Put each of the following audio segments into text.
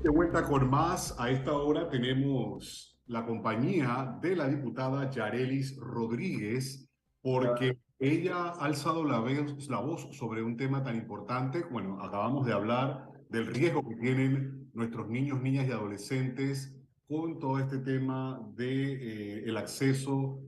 De vuelta con más. A esta hora tenemos la compañía de la diputada Yarelis Rodríguez, porque ella ha alzado la voz sobre un tema tan importante. Bueno, acabamos de hablar del riesgo que tienen nuestros niños, niñas y adolescentes con todo este tema de el acceso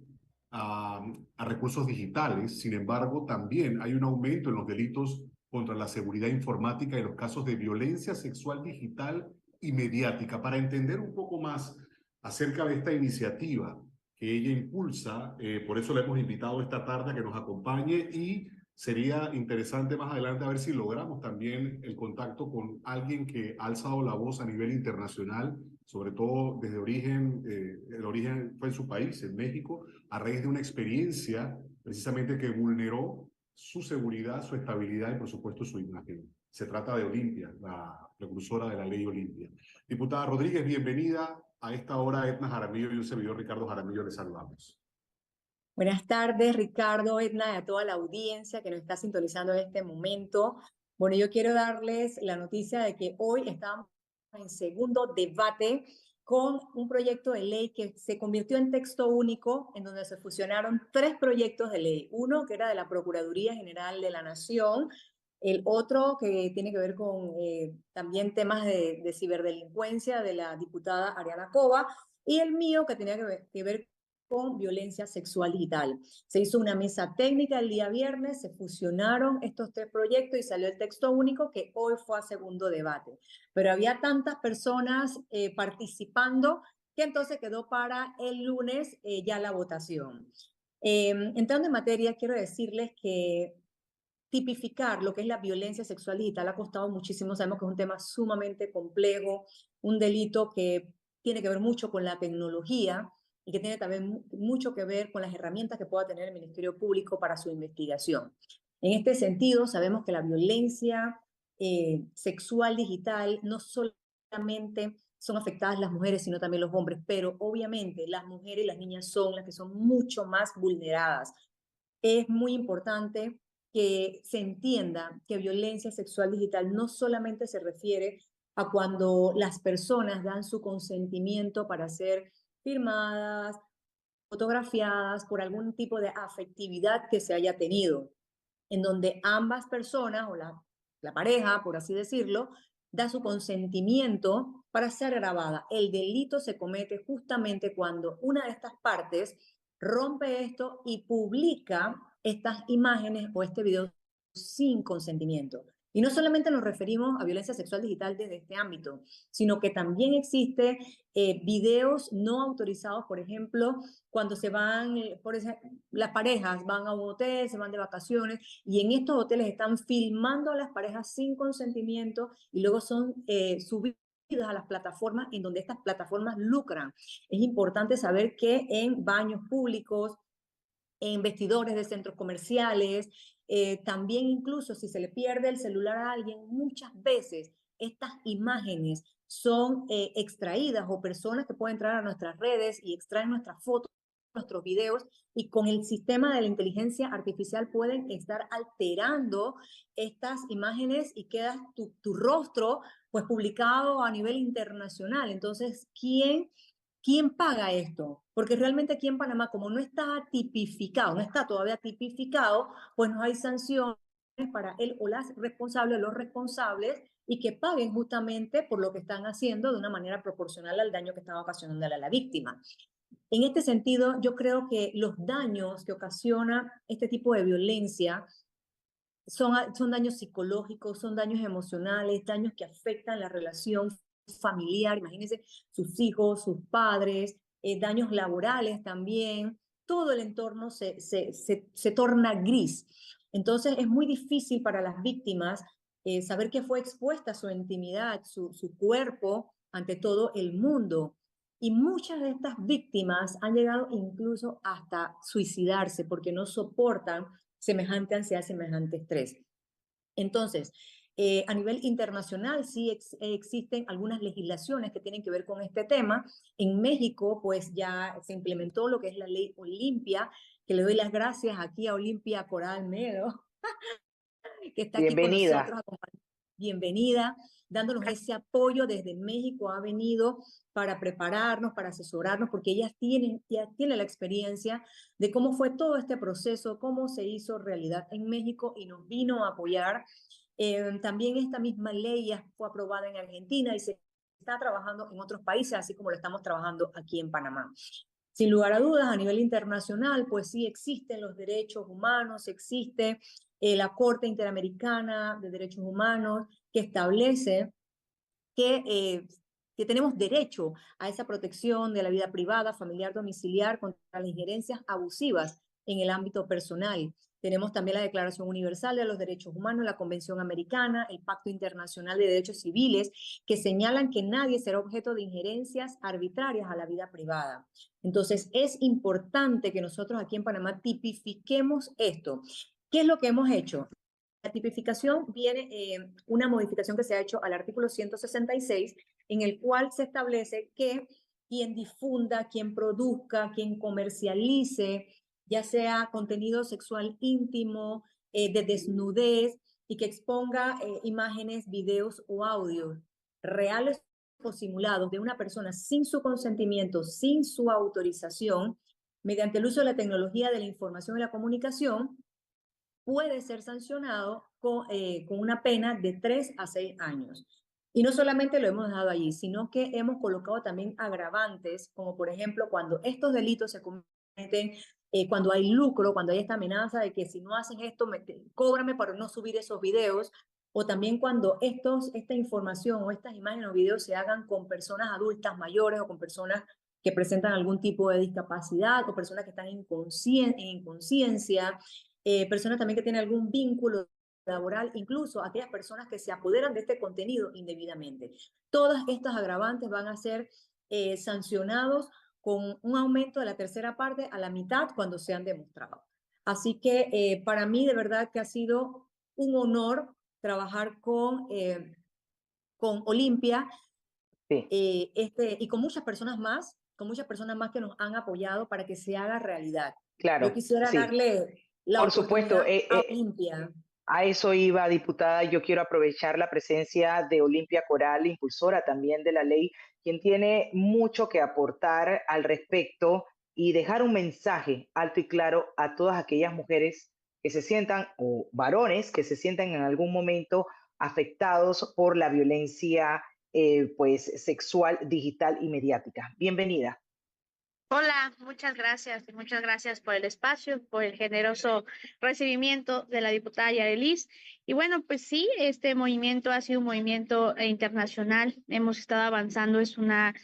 a, a recursos digitales. Sin embargo, también hay un aumento en los delitos contra la seguridad informática y los casos de violencia sexual digital y mediática. Para entender un poco más acerca de esta iniciativa que ella impulsa, por eso le hemos invitado esta tarde a que nos acompañe y sería interesante más adelante a ver si logramos también el contacto con alguien que ha alzado la voz a nivel internacional, sobre todo desde origen, el origen fue en su país, en México, a raíz de una experiencia precisamente que vulneró su seguridad, su estabilidad y por supuesto su imagen. Se trata de Olimpia, la precursora de la ley Olimpia. Diputada Rodríguez, bienvenida. A esta hora Edna Jaramillo y un servidor Ricardo Jaramillo les saludamos. Buenas tardes, Ricardo, Edna, y a toda la audiencia que nos está sintonizando en este momento. Bueno, yo quiero darles la noticia de que hoy estamos en segundo debate con un proyecto de ley que se convirtió en texto único, en donde se fusionaron tres proyectos de ley. Uno que era de la Procuraduría General de la Nación, el otro que tiene que ver con también temas de ciberdelincuencia de la diputada Ariana Cova, y el mío que tenía que ver con violencia sexual digital. Se hizo una mesa técnica el día viernes, se fusionaron estos tres proyectos y salió el texto único que hoy fue a segundo debate. Pero había tantas personas participando que entonces quedó para el lunes ya la votación. Entrando en materia, quiero decirles que tipificar lo que es la violencia sexual digital ha costado muchísimo. Sabemos que es un tema sumamente complejo, un delito que tiene que ver mucho con la tecnología y que tiene también mucho que ver con las herramientas que pueda tener el Ministerio Público para su investigación. En este sentido, sabemos que la violencia sexual digital no solamente son afectadas las mujeres, sino también los hombres, pero obviamente las mujeres y las niñas son las que son mucho más vulneradas. Es muy importante que se entienda que violencia sexual digital no solamente se refiere a cuando las personas dan su consentimiento para ser firmadas, fotografiadas por algún tipo de afectividad que se haya tenido, en donde ambas personas o la pareja, por así decirlo, da su consentimiento para ser grabada. El delito se comete justamente cuando una de estas partes rompe esto y publica estas imágenes o este video sin consentimiento. Y no solamente nos referimos a violencia sexual digital desde este ámbito, sino que también existe videos no autorizados, por ejemplo, cuando se van, por ejemplo, las parejas van a un hotel, se van de vacaciones y en estos hoteles están filmando a las parejas sin consentimiento y luego son subidos a las plataformas en donde estas plataformas lucran. Es importante saber que en baños públicos, en vestidores de centros comerciales, también incluso si se le pierde el celular a alguien, muchas veces estas imágenes son extraídas o personas que pueden entrar a nuestras redes y extraen nuestras fotos, nuestros videos y con el sistema de la inteligencia artificial pueden estar alterando estas imágenes y queda tu rostro pues publicado a nivel internacional. Entonces, ¿quién paga esto? Porque realmente aquí en Panamá, como no está tipificado, no está todavía tipificado, pues no hay sanciones para él o las responsables, los responsables, y que paguen justamente por lo que están haciendo de una manera proporcional al daño que están ocasionando a la víctima. En este sentido, yo creo que los daños que ocasiona este tipo de violencia son daños psicológicos, son daños emocionales, daños que afectan la relación familiar, imagínense sus hijos, sus padres, daños laborales también, todo el entorno se torna gris. Entonces es muy difícil para las víctimas saber que fue expuesta su intimidad, su cuerpo ante todo el mundo. Y muchas de estas víctimas han llegado incluso hasta suicidarse porque no soportan semejante ansiedad, semejante estrés. Entonces, a nivel internacional sí existen algunas legislaciones que tienen que ver con este tema. En México, pues ya se implementó lo que es la ley Olimpia, que le doy las gracias aquí a Olimpia Coral Medo, que está aquí con Bienvenida. nosotros bienvenida, dándonos ese apoyo desde México. Ha venido para prepararnos, para asesorarnos, porque ya tiene la experiencia de cómo fue todo este proceso, cómo se hizo realidad en México y nos vino a apoyar. También esta misma ley ya fue aprobada en Argentina y se está trabajando en otros países, así como lo estamos trabajando aquí en Panamá. Sin lugar a dudas, a nivel internacional, pues sí existen los derechos humanos, existe la Corte Interamericana de Derechos Humanos que establece que tenemos derecho a esa protección de la vida privada, familiar, domiciliar contra las injerencias abusivas en el ámbito personal. Tenemos también la Declaración Universal de los Derechos Humanos, la Convención Americana, el Pacto Internacional de Derechos Civiles, que señalan que nadie será objeto de injerencias arbitrarias a la vida privada. Entonces, es importante que nosotros aquí en Panamá tipifiquemos esto. ¿Qué es lo que hemos hecho? La tipificación viene una modificación que se ha hecho al artículo 166, en el cual se establece que quien difunda, quien produzca, quien comercialice, ya sea contenido sexual íntimo, de desnudez, y que exponga imágenes, videos o audios reales o simulados de una persona sin su consentimiento, sin su autorización, mediante el uso de la tecnología de la información y la comunicación, puede ser sancionado con una pena de 3 a 6 años. Y no solamente lo hemos dejado allí, sino que hemos colocado también agravantes, como por ejemplo cuando estos delitos se cometen, cuando hay lucro, cuando hay esta amenaza de que si no haces esto, cóbrame para no subir esos videos, o también cuando esta información o estas imágenes o videos se hagan con personas adultas mayores o con personas que presentan algún tipo de discapacidad o personas que están en inconsciencia, personas también que tienen algún vínculo laboral, incluso aquellas personas que se apoderan de este contenido indebidamente. Todas estas agravantes van a ser sancionados con un aumento de la tercera parte a la mitad cuando sean demostrados. Así que para mí de verdad que ha sido un honor trabajar con Olimpia, Sí, y con muchas personas más que nos han apoyado para que se haga realidad. Yo claro, quisiera sí. darle la Por supuesto, oportunidad a Olimpia. a eso iba, diputada. Yo quiero aprovechar la presencia de Olimpia Coral, impulsora también de la ley, quien tiene mucho que aportar al respecto y dejar un mensaje alto y claro a todas aquellas mujeres que se sientan, o varones que se sientan en algún momento afectados por la violencia pues, sexual, digital y mediática. Bienvenida. Hola, muchas gracias por el espacio, por el generoso recibimiento de la diputada Yarelis. Y bueno, pues sí, este movimiento ha sido un movimiento internacional. Hemos estado avanzando, es una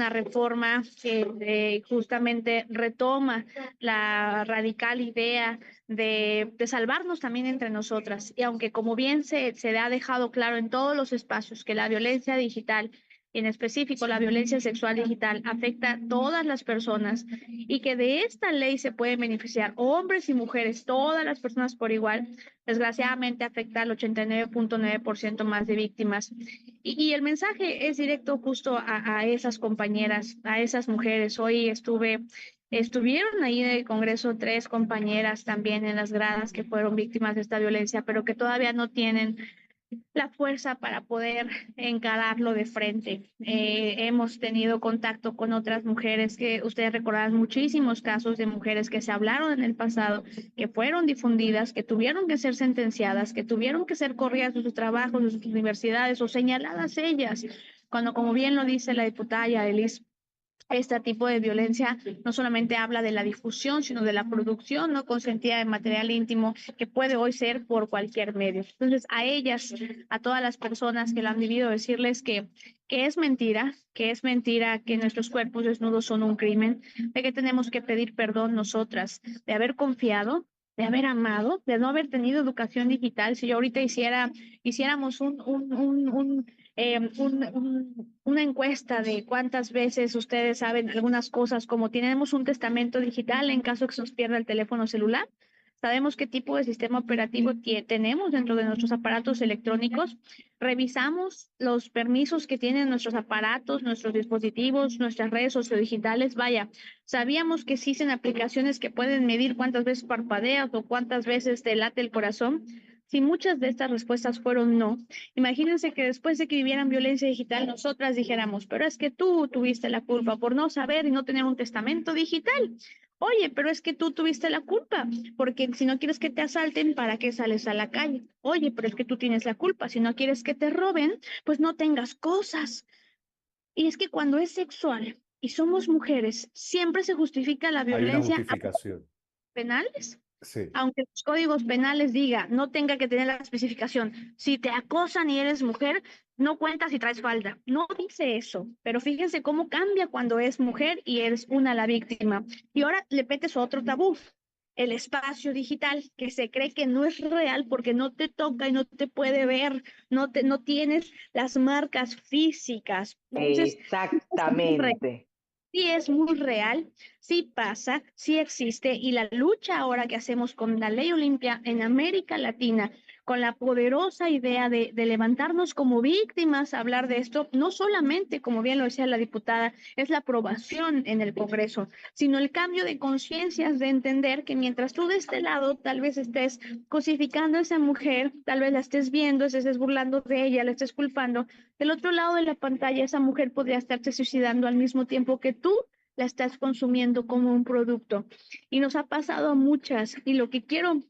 reforma que justamente retoma la radical idea de salvarnos también entre nosotras. Y aunque como bien se ha dejado claro en todos los espacios que la violencia digital, en específico la violencia sexual digital, afecta a todas las personas y que de esta ley se pueden beneficiar hombres y mujeres, todas las personas por igual, desgraciadamente afecta al 89.9% más de víctimas. Y el mensaje es directo justo a esas compañeras, a esas mujeres. Hoy estuvieron ahí en el Congreso 3 compañeras también en las gradas que fueron víctimas de esta violencia, pero que todavía no tienen la fuerza para poder encararlo de frente. Hemos tenido contacto con otras mujeres que ustedes recordarán muchísimos casos de mujeres que se hablaron en el pasado, que fueron difundidas, que tuvieron que ser sentenciadas, que tuvieron que ser corridas de sus trabajos, de sus universidades o señaladas ellas, cuando como bien lo dice la diputada Yarelis, este tipo de violencia no solamente habla de la difusión, sino de la producción no consentida de material íntimo que puede hoy ser por cualquier medio. Entonces, a ellas, a todas las personas que lo han vivido, decirles que es mentira que nuestros cuerpos desnudos son un crimen, de que tenemos que pedir perdón nosotras, de haber confiado, de haber amado, de no haber tenido educación digital. Si yo ahorita hiciéramos una encuesta de cuántas veces ustedes saben algunas cosas, como tenemos un testamento digital en caso que se nos pierda el teléfono celular, sabemos qué tipo de sistema operativo tenemos dentro de nuestros aparatos electrónicos, revisamos los permisos que tienen nuestros aparatos, nuestros dispositivos, nuestras redes sociodigitales. Vaya, sabíamos que existen aplicaciones que pueden medir cuántas veces parpadeas o cuántas veces te late el corazón. si muchas de estas respuestas fueron no, imagínense que después de que vivieran violencia digital, nosotras dijéramos, pero es que tú tuviste la culpa por no saber y no tener un testamento digital. Oye, pero es que tú tuviste la culpa, porque si no quieres que te asalten, ¿para qué sales a la calle? Oye, pero es que tú tienes la culpa, si no quieres que te roben, pues no tengas cosas. Y es que cuando es sexual y somos mujeres, siempre se justifica la Hay una violencia a justificación. penales, Sí. aunque los códigos penales diga, no tenga que tener la especificación. Si te acosan y eres mujer, no cuenta si traes falda. No dice eso, pero fíjense cómo cambia cuando es mujer y eres una la víctima. Y ahora le metes otro tabú, el espacio digital, que se cree que no es real porque no te toca y no te puede ver, no tienes las marcas físicas. Entonces, Exactamente. sí es muy real, sí pasa, sí existe, y la lucha ahora que hacemos con la Ley Olimpia en América Latina, con la poderosa idea de levantarnos como víctimas a hablar de esto, no solamente, como bien lo decía la diputada, es la aprobación en el Congreso, sino el cambio de conciencias, de entender que mientras tú de este lado tal vez estés cosificando a esa mujer, tal vez la estés viendo, estés burlando de ella, la estés culpando, del otro lado de la pantalla, esa mujer podría estarse suicidando al mismo tiempo que tú la estás consumiendo como un producto. Y nos ha pasado a muchas. Y lo que quiero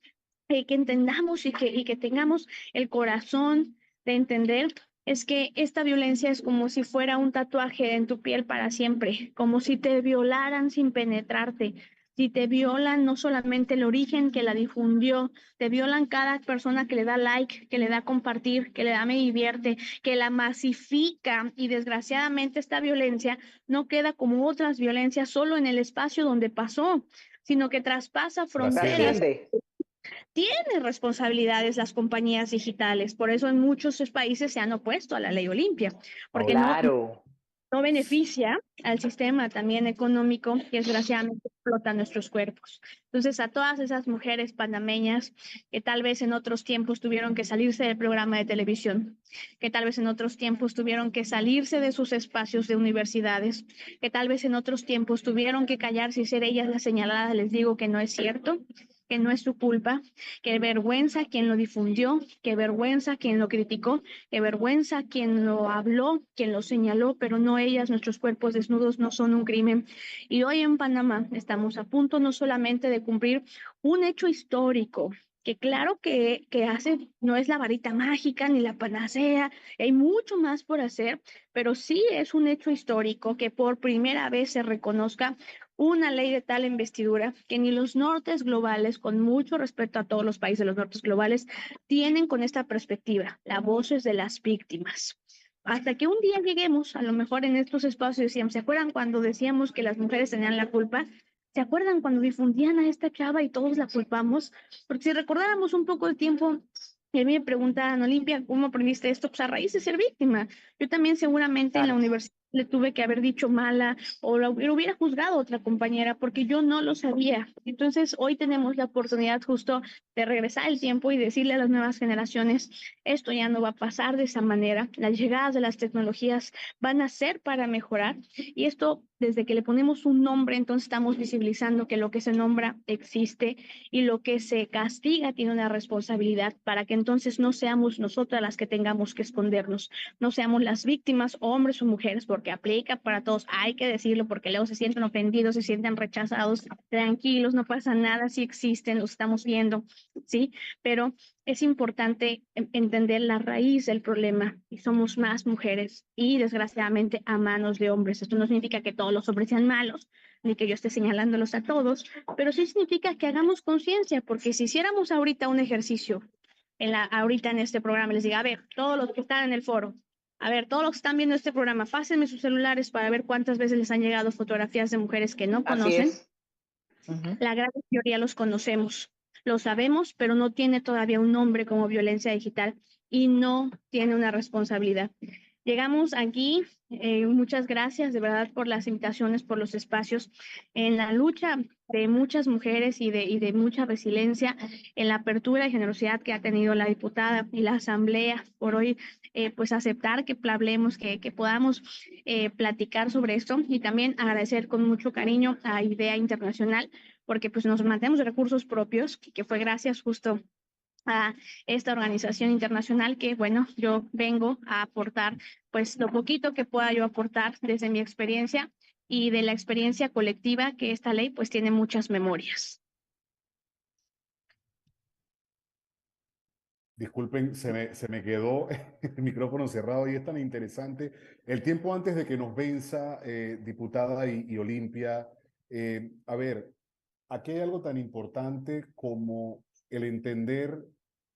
que entendamos y que tengamos el corazón de entender es que esta violencia es como si fuera un tatuaje en tu piel para siempre, como si te violaran sin penetrarte. Si te violan no solamente el origen que la difundió, te violan cada persona que le da like, que le da compartir, que le da me divierte, que la masifica, y desgraciadamente esta violencia no queda como otras violencias solo en el espacio donde pasó, sino que traspasa fronteras. Trasciende. Tienen responsabilidades las compañías digitales, por eso en muchos países se han opuesto a la ley Olimpia, porque no, Claro. no beneficia al sistema también económico que desgraciadamente explota nuestros cuerpos. Entonces, a todas esas mujeres panameñas que tal vez en otros tiempos tuvieron que salirse del programa de televisión, que tal vez en otros tiempos tuvieron que salirse de sus espacios de universidades, que tal vez en otros tiempos tuvieron que callarse y ser ellas las señaladas, les digo que no es cierto, que no es su culpa, que vergüenza quien lo difundió, que vergüenza quien lo criticó, qué vergüenza quien lo habló, quien lo señaló, pero no ellas. Nuestros cuerpos desnudos no son un crimen. Y hoy en Panamá estamos a punto no solamente de cumplir un hecho histórico, que claro que hace, no es la varita mágica ni la panacea, hay mucho más por hacer, pero sí es un hecho histórico que por primera vez se reconozca una ley de tal investidura que ni los nortes globales, con mucho respeto a todos los países de los nortes globales, tienen con esta perspectiva, las voces de las víctimas. Hasta que un día lleguemos, a lo mejor en estos espacios decíamos, ¿se acuerdan cuando decíamos que las mujeres tenían la culpa? ¿Se acuerdan cuando difundían a esta chava y todos la culpamos? Porque si recordáramos un poco el tiempo, y a mí me preguntaban, Olimpia, ¿cómo aprendiste esto? Pues a raíz de ser víctima. Yo también seguramente en la Claro. universidad le tuve que haber dicho mala o lo hubiera juzgado a otra compañera porque yo no lo sabía. Entonces hoy tenemos la oportunidad justo de regresar el tiempo y decirle a las nuevas generaciones, esto ya no va a pasar de esa manera, las llegadas de las tecnologías van a ser para mejorar, y esto desde que le ponemos un nombre, entonces estamos visibilizando que lo que se nombra existe y lo que se castiga tiene una responsabilidad, para que entonces no seamos nosotras las que tengamos que escondernos, no seamos las víctimas, hombres o mujeres, porque aplica para todos, hay que decirlo, porque luego se sienten ofendidos, se sienten rechazados. Tranquilos, no pasa nada, sí existen, los estamos viendo, ¿sí? Pero es importante entender la raíz del problema, y somos más mujeres y desgraciadamente a manos de hombres. Esto no significa que todos los hombres sean malos, ni que yo esté señalándolos a todos, pero sí significa que hagamos conciencia, porque si hiciéramos ahorita un ejercicio, ahorita en este programa, les diga, a ver, todos los que están en el foro, a ver, todos los que están viendo este programa, pásenme sus celulares para ver cuántas veces les han llegado fotografías de mujeres que no Así conocen. es. Ujú. La gran mayoría los conocemos, lo sabemos, pero no tiene todavía un nombre como violencia digital y no tiene una responsabilidad. Llegamos aquí, muchas gracias de verdad por las invitaciones, por los espacios, en la lucha de muchas mujeres y de mucha resiliencia, en la apertura y generosidad que ha tenido la diputada y la asamblea por hoy, pues aceptar que hablemos, que podamos platicar sobre esto, y también agradecer con mucho cariño a IDEA Internacional, porque pues nos mantenemos de recursos propios, que fue gracias justo a esta organización internacional que, bueno, yo vengo a aportar pues lo poquito que pueda yo aportar desde mi experiencia y de la experiencia colectiva, que esta ley pues tiene muchas memorias. Disculpen, se me quedó el micrófono cerrado y es tan interesante. El tiempo antes de que nos venza, diputada y Olimpia, a ver, aquí hay algo tan importante como el entender,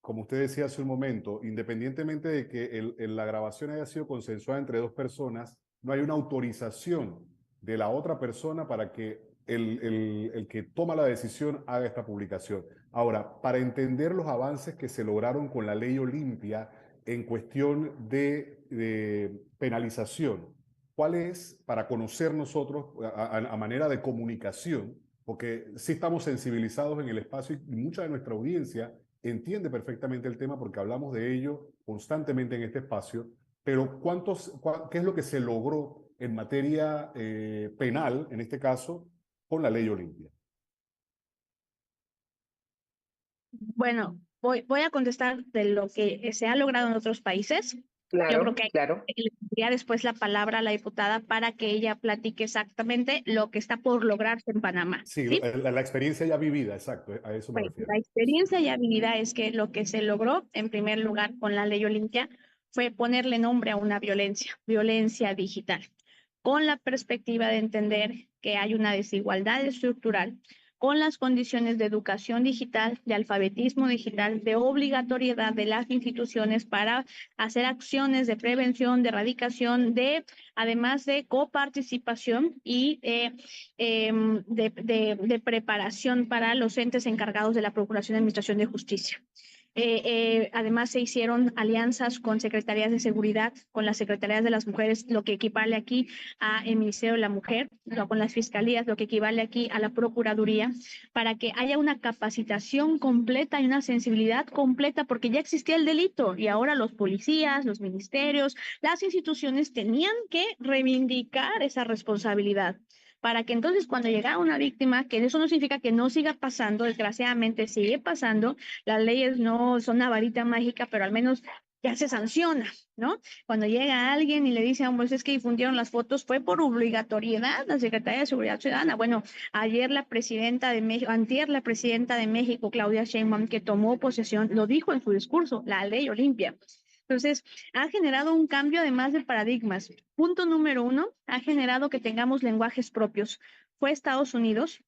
como usted decía hace un momento, independientemente de que la grabación haya sido consensuada entre dos personas, no hay una autorización de la otra persona para que el que toma la decisión haga esta publicación. Ahora, para entender los avances que se lograron con la ley Olimpia en cuestión de penalización, ¿cuál es, para conocer nosotros a manera de comunicación, porque sí estamos sensibilizados en el espacio y mucha de nuestra audiencia entiende perfectamente el tema porque hablamos de ello constantemente en este espacio, pero ¿qué es lo que se logró en materia penal, en este caso, con la ley Olimpia? Bueno, voy a contestar de lo que se ha logrado en otros países. Yo creo que Claro. le daría después la palabra a la diputada para que ella platique exactamente lo que está por lograrse en Panamá. Sí, ¿Sí? la experiencia ya vivida, exacto, a eso me Bueno, refiero. la experiencia ya vivida es que lo que se logró, en primer lugar, con la ley Olimpia, fue ponerle nombre a una violencia, violencia digital, con la perspectiva de entender que hay una desigualdad estructural con las condiciones de educación digital, de alfabetismo digital, de obligatoriedad de las instituciones para hacer acciones de prevención, de erradicación, además de coparticipación y de preparación para los entes encargados de la Procuración de Administración de Justicia. Además, se hicieron alianzas con secretarías de seguridad, con las secretarías de las mujeres, lo que equivale aquí al Ministerio de la Mujer, con las fiscalías, lo que equivale aquí a la Procuraduría, para que haya una capacitación completa y una sensibilidad completa, porque ya existía el delito y ahora los policías, los ministerios, las instituciones tenían que reivindicar esa responsabilidad, para que entonces cuando llegara una víctima, que eso no significa que no siga pasando, desgraciadamente sigue pasando, las leyes no son una varita mágica, pero al menos ya se sanciona, ¿no? Cuando llega alguien y le dice, pues es que difundieron las fotos, fue por obligatoriedad la Secretaría de Seguridad Ciudadana. Bueno, ayer la presidenta de México, antier la presidenta de México, Claudia Sheinbaum, que tomó posesión, lo dijo en su discurso, la ley Olimpia. Entonces, ha generado un cambio además de paradigmas. Punto número 1, ha generado que tengamos lenguajes propios. Fue Estados Unidos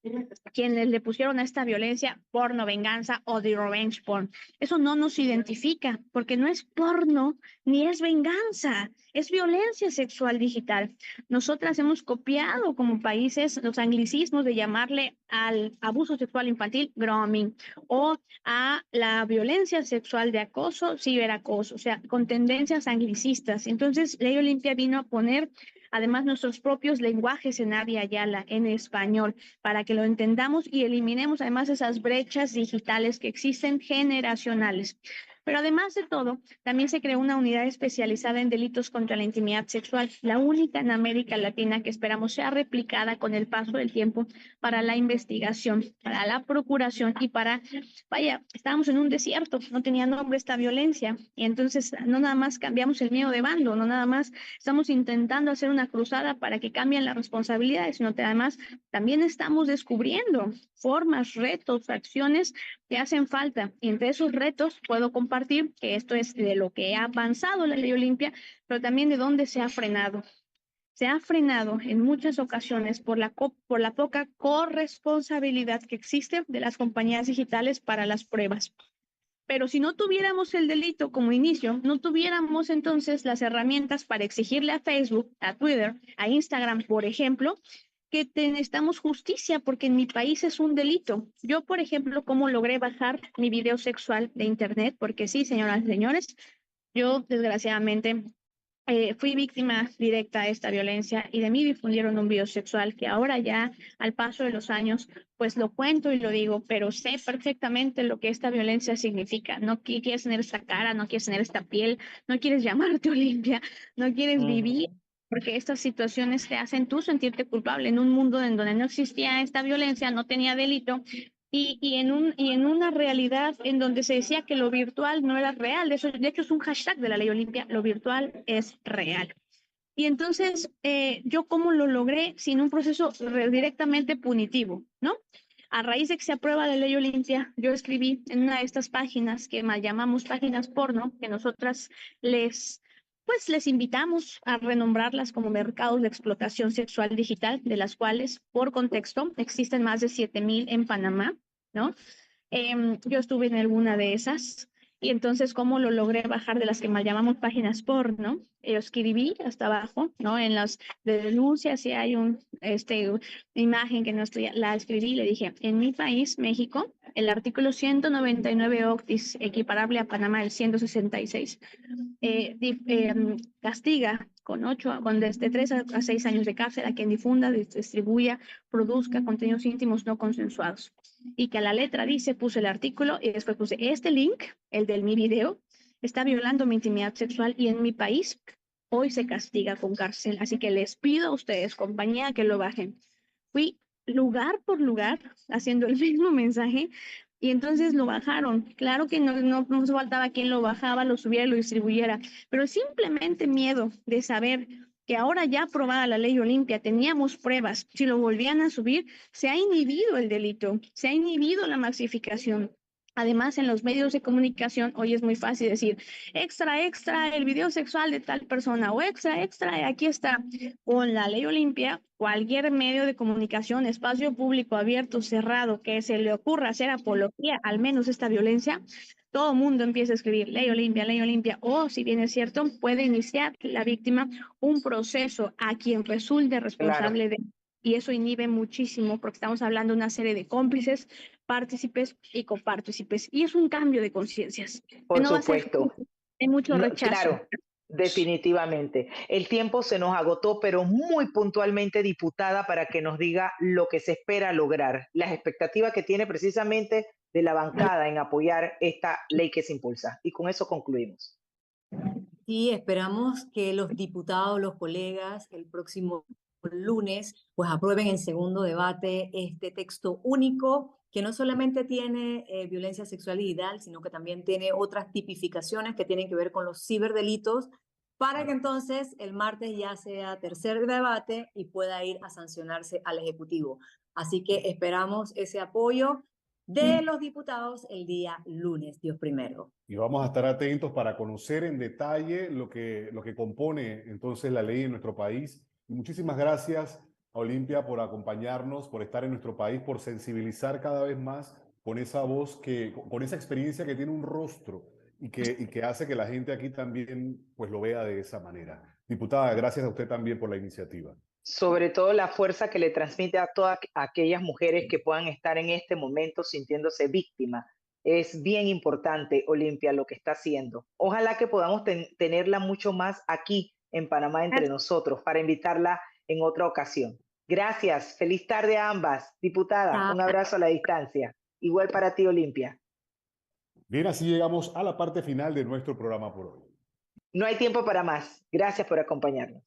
quienes le pusieron a esta violencia porno, venganza o the revenge porn. Eso no nos identifica, porque no es porno ni es venganza, es violencia sexual digital. Nosotras hemos copiado como países los anglicismos de llamarle al abuso sexual infantil grooming o a la violencia sexual de acoso, ciberacoso, o sea, con tendencias anglicistas. Entonces, Ley Olimpia vino a poner además nuestros propios lenguajes en Abya Yala, en español, para que lo entendamos y eliminemos además esas brechas digitales que existen generacionales. Pero además de todo, también se creó una unidad especializada en delitos contra la intimidad sexual, la única en América Latina que esperamos sea replicada con el paso del tiempo para la investigación, para la procuración y para, vaya, estábamos en un desierto, no tenía nombre esta violencia y entonces no nada más cambiamos el miedo de bando, no nada más estamos intentando hacer una cruzada para que cambien las responsabilidades, sino que además también estamos descubriendo formas, retos, acciones que hacen falta. Y entre esos retos puedo compartir que esto es de lo que ha avanzado la Ley Olimpia, pero también de dónde se ha frenado. Se ha frenado en muchas ocasiones por la poca corresponsabilidad que existe de las compañías digitales para las pruebas. Pero si no tuviéramos el delito como inicio, no tuviéramos entonces las herramientas para exigirle a Facebook, a Twitter, a Instagram, por ejemplo, que necesitamos justicia porque en mi país es un delito. Yo, por ejemplo, ¿cómo logré bajar mi video sexual de internet? Porque sí, señoras y señores, yo desgraciadamente fui víctima directa de esta violencia y de mí difundieron un video sexual que ahora ya al paso de los años pues lo cuento y lo digo, pero sé perfectamente lo que esta violencia significa. No quieres tener esta cara, no quieres tener esta piel, no quieres llamarte Olimpia, no quieres vivir porque estas situaciones te hacen tú sentirte culpable en un mundo en donde no existía esta violencia, no tenía delito. y en una realidad en donde se decía que lo virtual no era real. Eso, de hecho, es un hashtag de la Ley Olimpia, lo virtual es real. Y entonces, ¿yo cómo lo logré? Sin un proceso directamente punitivo, ¿no? A raíz de que se aprueba la Ley Olimpia, yo escribí en una de estas páginas que llamamos páginas porno, que nosotras les invitamos a renombrarlas como mercados de explotación sexual digital, de las cuales, por contexto, existen más de 7,000 en Panamá, ¿no? Yo estuve en alguna de esas y entonces, ¿cómo lo logré bajar de las que mal llamamos páginas porno? Yo escribí hasta abajo, ¿no? En las de denuncias, si hay una imagen que no estoy, la escribí, le dije, en mi país, México, el artículo 199 octis, equiparable a Panamá, el 166, castiga con desde 3 a 6 años de cárcel a quien difunda, distribuya, produzca contenidos íntimos no consensuados. Y que a la letra dice, puse el artículo y después puse este link, el de mi video, está violando mi intimidad sexual y en mi país hoy se castiga con cárcel. Así que les pido a ustedes, compañía, que lo bajen. Fui lugar por lugar haciendo el mismo mensaje y entonces lo bajaron. Claro que no nos faltaba quien lo bajaba, lo subiera y lo distribuyera, pero simplemente miedo de saber que ahora ya aprobada la Ley Olimpia, teníamos pruebas, si lo volvían a subir, se ha inhibido el delito, se ha inhibido la masificación. Además, en los medios de comunicación, hoy es muy fácil decir, extra, el video sexual de tal persona, o extra, aquí está. Con la Ley Olimpia, cualquier medio de comunicación, espacio público, abierto, cerrado, que se le ocurra hacer apología, al menos esta violencia, todo el mundo empieza a escribir Ley Olimpia, o si bien es cierto, puede iniciar la víctima un proceso a quien resulte responsable de, y eso inhibe muchísimo porque estamos hablando de una serie de cómplices, partícipes y copartícipes, y es un cambio de conciencias. Por No va a ser, supuesto. hay mucho No, rechazo. claro, definitivamente. El tiempo se nos agotó, pero muy puntualmente, diputada, para que nos diga lo que se espera lograr, las expectativas que tiene precisamente de la bancada en apoyar esta ley que se impulsa. Y con eso concluimos. Y esperamos que los diputados, los colegas, el próximo lunes, pues aprueben en segundo debate este texto único que no solamente tiene violencia sexual y digital, sino que también tiene otras tipificaciones que tienen que ver con los ciberdelitos, para que entonces el martes ya sea tercer debate y pueda ir a sancionarse al Ejecutivo. Así que esperamos ese apoyo de los diputados el día lunes, Dios primero. Y vamos a estar atentos para conocer en detalle lo que compone entonces la ley en nuestro país. Y muchísimas gracias a Olimpia por acompañarnos, por estar en nuestro país, por sensibilizar cada vez más con esa voz, con esa experiencia que tiene un rostro y que hace que la gente aquí también pues lo vea de esa manera. Diputada, gracias a usted también por la iniciativa. Sobre todo la fuerza que le transmite a todas aquellas mujeres que puedan estar en este momento sintiéndose víctimas. Es bien importante, Olimpia, lo que está haciendo. Ojalá que podamos tenerla mucho más aquí en Panamá entre nosotros para invitarla en otra ocasión. Gracias. Feliz tarde a ambas. Diputada, un abrazo a la distancia. Igual para ti, Olimpia. Bien, así llegamos a la parte final de nuestro programa por hoy. No hay tiempo para más. Gracias por acompañarnos.